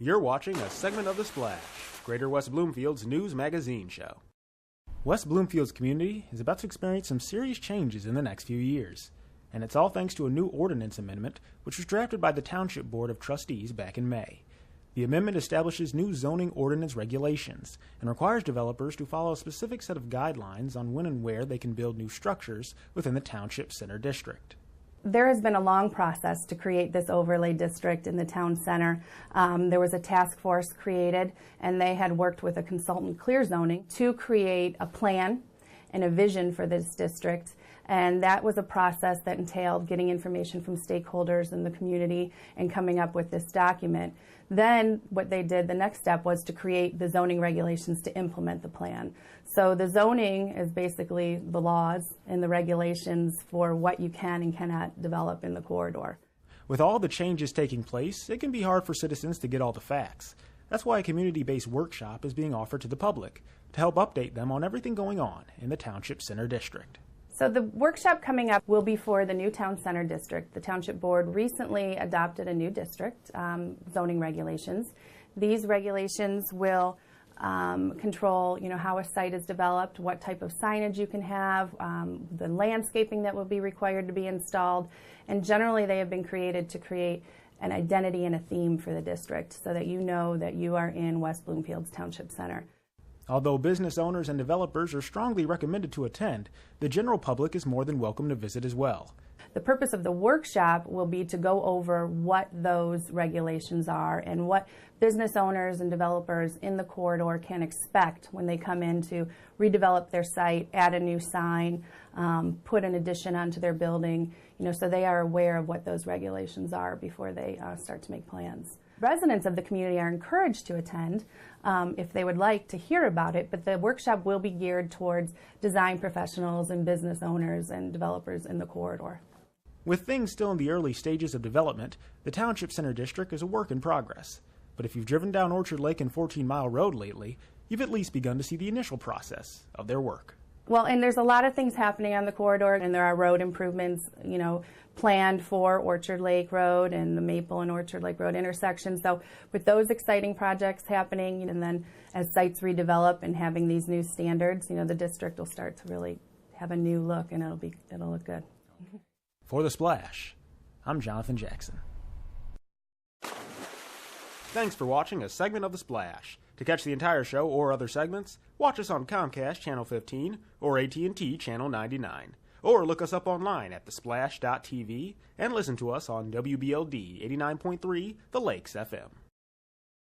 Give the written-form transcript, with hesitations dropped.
You're watching a segment of The Splash, Greater West Bloomfield's news magazine show. West Bloomfield's community is about to experience some serious changes in the next few years, and it's all thanks to a new ordinance amendment which was drafted by the Township Board of Trustees back in May. The amendment establishes new zoning ordinance regulations and requires developers to follow a specific set of guidelines on when and where they can build new structures within the Township Center District. There has been a long process to create this overlay district in the town center. There was a task force created, and they had worked with a consultant, Clear Zoning, to create a plan and a vision for this district. And that was a process that entailed getting information from stakeholders in the community and coming up with this document. Then what they did, the next step, was to create the zoning regulations to implement the plan. So the zoning is basically the laws and the regulations for what you can and cannot develop in the corridor. With all the changes taking place, it can be hard for citizens to get all the facts. That's why a community-based workshop is being offered to the public to help update them on everything going on in the Township Center District. So the workshop coming up will be for the new Town Center District. The Township Board recently adopted a new district, zoning regulations. These regulations will control, how a site is developed, what type of signage you can have, the landscaping that will be required to be installed, and generally they have been created to create an identity and a theme for the district so that you know that you are in West Bloomfield's Township Center. Although business owners and developers are strongly recommended to attend, the general public is more than welcome to visit as well. The purpose of the workshop will be to go over what those regulations are and what business owners and developers in the corridor can expect when they come in to redevelop their site, add a new sign, put an addition onto their building, so they are aware of what those regulations are before they start to make plans. Residents of the community are encouraged to attend if they would like to hear about it, but the workshop will be geared towards design professionals and business owners and developers in the corridor. With things still in the early stages of development, the Township Center District is a work in progress. But if you've driven down Orchard Lake and 14 Mile Road lately, you've at least begun to see the initial process of their work. Well, and there's a lot of things happening on the corridor, and there are road improvements, planned for Orchard Lake Road and the Maple and Orchard Lake Road intersection. So with those exciting projects happening, and then as sites redevelop and having these new standards, the district will start to really have a new look, and it'll look good. For The Splash, I'm Jonathan Jackson. Thanks for watching a segment of The Splash. To catch the entire show or other segments, watch us on Comcast Channel 15 or AT&T Channel 99. Or look us up online at thesplash.tv and listen to us on WBLD 89.3 The Lakes FM.